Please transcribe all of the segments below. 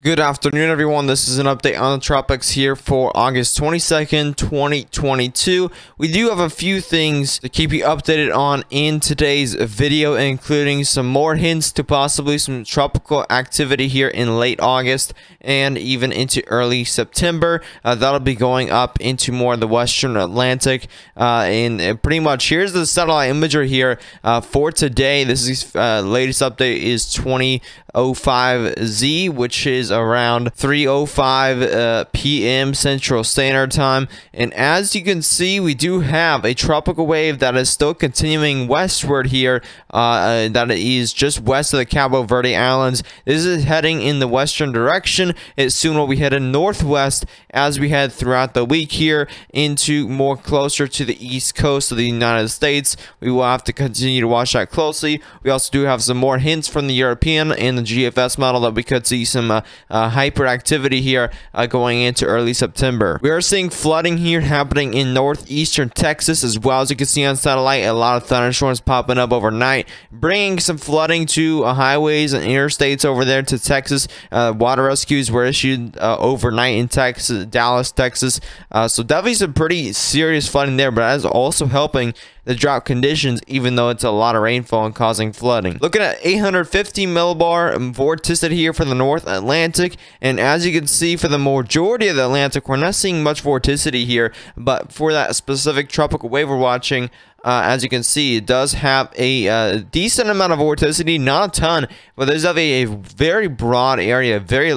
Good afternoon, everyone. This is an update on the tropics here for August 22nd, 2022. We do have a few things to keep you updated on in today's video, including some more hints to possibly some tropical activity here in late August and even into early September. That'll be going up into more of the western Atlantic. And pretty much here's the satellite imagery here for today. This is latest update is 2005Z, which is around 3:05 p.m. Central Standard Time. And as you can see, we do have a tropical wave that is still continuing westward here. That is just west of the Cabo Verde Islands. This is heading in the western direction. It soon will be heading northwest as we head throughout the week here into more closer to the east coast of the United States. We will have to continue to watch that closely. We also do have some more hints from the European and the GFS model that we could see some hyperactivity here going into early September. We are seeing flooding here happening in northeastern Texas, as well as you can see on satellite. A lot of thunderstorms popping up overnight, bringing some flooding to highways and interstates over there to Texas. Water rescues were issued overnight in Texas, Dallas, Texas. So definitely some pretty serious flooding there, but that is also helping the drought conditions, even though it's a lot of rainfall and causing flooding. Looking at 850 millibar vorticity here for the North Atlantic, and as you can see, for the majority of the Atlantic, we're not seeing much vorticity here, but for that specific tropical wave we're watching, as you can see, it does have a decent amount of vorticity, not a ton, but there's a very broad area, very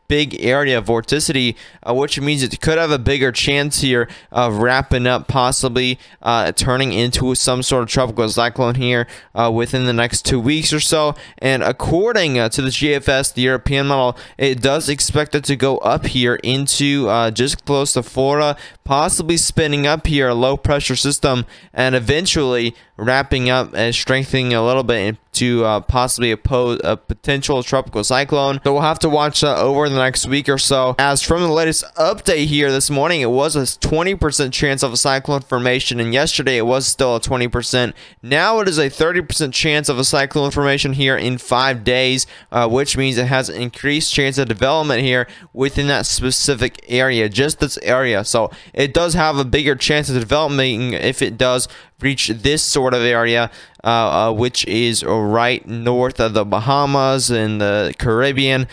big area of vorticity, which means it could have a bigger chance here of wrapping up, possibly turning into some sort of tropical cyclone here within the next 2 weeks or so. And according to the GFS, the European model, it does expect it to go up here into just close to Florida, possibly spinning up here a low pressure system and eventually wrapping up and strengthening a little bit to possibly oppose a potential tropical cyclone. So we'll have to watch that over the next week or so. As from the latest update here this morning, it was a 20% chance of a cyclone formation, and yesterday it was still a 20%. Now it is a 30% chance of a cyclone formation here in 5 days, which means it has an increased chance of development here within that specific area, just this area. So it does have a bigger chance of developing if it does reach this sort of area, which is right north of the Bahamas and the Caribbean,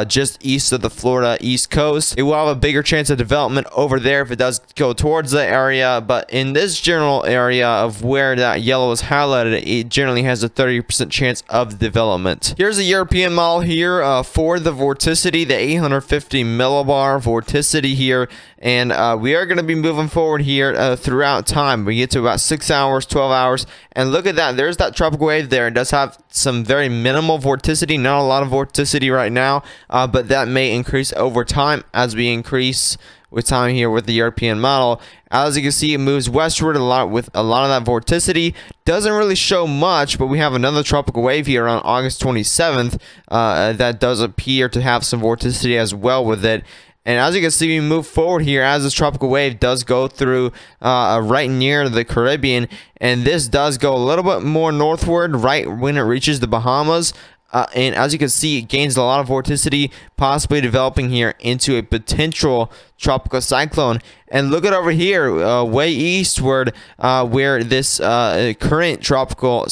just east of the Florida East Coast. It will have a bigger chance of development over there if it does go towards the area, but in this general area of where that yellow is highlighted, it generally has a 30% chance of development. Here's a European model here for the vorticity, the 850 millibar vorticity here, and we are going to be moving forward here throughout time. We get to about 6 hours, 12 hours, and look at that. There's that tropical wave there. It does have some very minimal vorticity, not a lot of vorticity right now, but that may increase over time as we increase with time here with the European model. As you can see, it moves westward a lot with a lot of that vorticity. Doesn't really show much, but we have another tropical wave here on August 27th that does appear to have some vorticity as well with it. And as you can see, we move forward here as this tropical wave does go through right near the Caribbean. And this does go a little bit more northward right when it reaches the Bahamas. And as you can see, it gains a lot of vorticity, possibly developing here into a potential tropical cyclone. And look at over here, way eastward, where this current tropical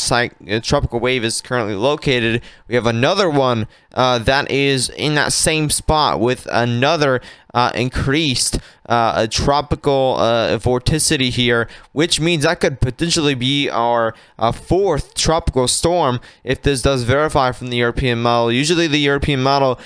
wave is currently located. We have another one that is in that same spot with another increased tropical vorticity here, which means that could potentially be our fourth tropical storm if this does verify from the European model. Usually the European model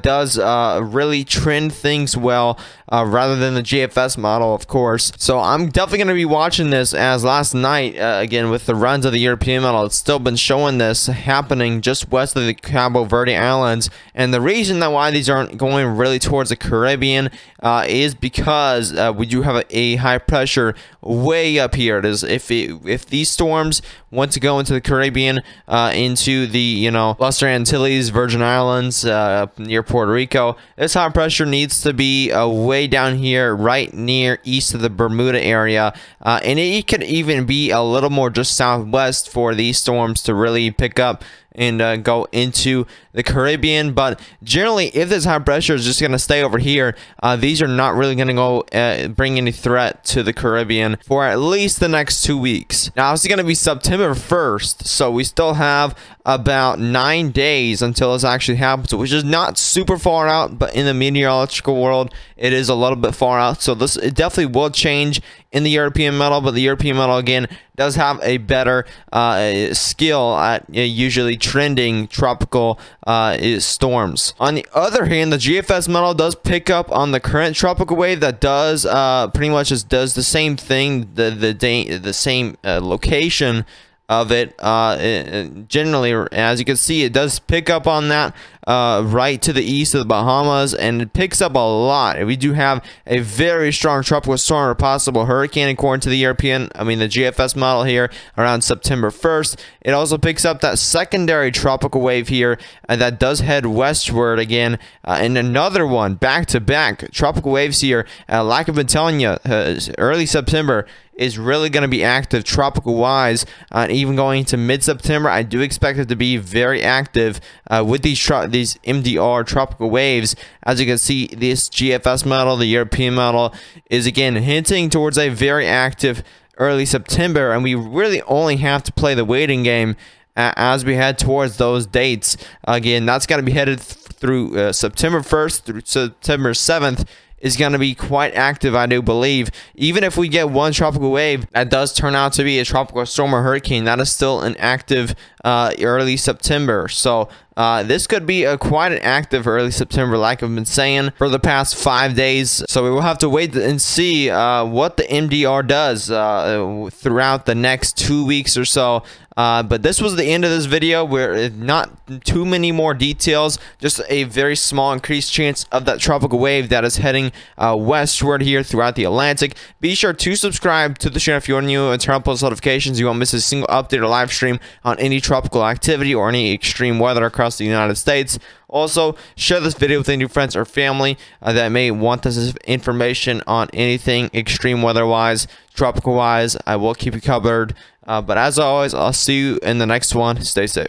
does really trend things well rather than the GFS model, of course. So I'm definitely going to be watching this, as last night, again, with the runs of the European model, it's still been showing this happening just west of the Cabo Verde Islands. And the reason that why these aren't going really towards the Caribbean is because we do have a high pressure way up here. It is if these storms want to go into the Caribbean, into the Lesser Antilles, Virgin Islands, near Puerto Rico, this high pressure needs to be way down here, right near east of the Bermuda area, and it could even be a little more just southwest for these storms to really pick up and go into the Caribbean. But generally, if this high pressure is just going to stay over here, these are not really going to go bring any threat to the Caribbean for at least the next 2 weeks. Now, it's going to be September 1st, so we still have about 9 days until this actually happens, which is not super far out, but in the meteorological world, it is a little bit far out. So it definitely will change in the European medal, but the European medal, again, does have a better skill at usually trending tropical storms. On the other hand, the GFS medal does pick up on the current tropical wave that does pretty much does the same thing, the same location of it. Generally, as you can see, it does pick up on that right to the east of the Bahamas, and it picks up a lot. We do have a very strong tropical storm or possible hurricane according to the the GFS model here around September 1st. It also picks up that secondary tropical wave here that does head westward again, and another one back-to-back tropical waves here. Like I've been telling you, early September is really going to be active tropical wise, even going into mid-September. I do expect it to be very active with these MDR tropical waves. As you can see, this GFS model, the European model, is again hinting towards a very active early September, and we really only have to play the waiting game as we head towards those dates. Again, that's going to be headed through September 1st through September 7th. Is going to be quite active, I do believe. Even if we get one tropical wave that does turn out to be a tropical storm or hurricane, that is still an active early September. So this could be quite an active early September, like I've been saying for the past 5 days. So we will have to wait and see what the MDR does throughout the next 2 weeks or so. But this was the end of this video. We're not too many more details, just a very small increased chance of that tropical wave that is heading westward here throughout the Atlantic. Be sure to subscribe to the channel if you're new and turn on post notifications. You won't miss a single update or live stream on any tropical activity or any extreme weather across the United States. Also, share this video with any friends or family that may want this information on anything extreme weather-wise, tropical-wise. I will keep you covered. But as always, I'll see you in the next one. Stay safe.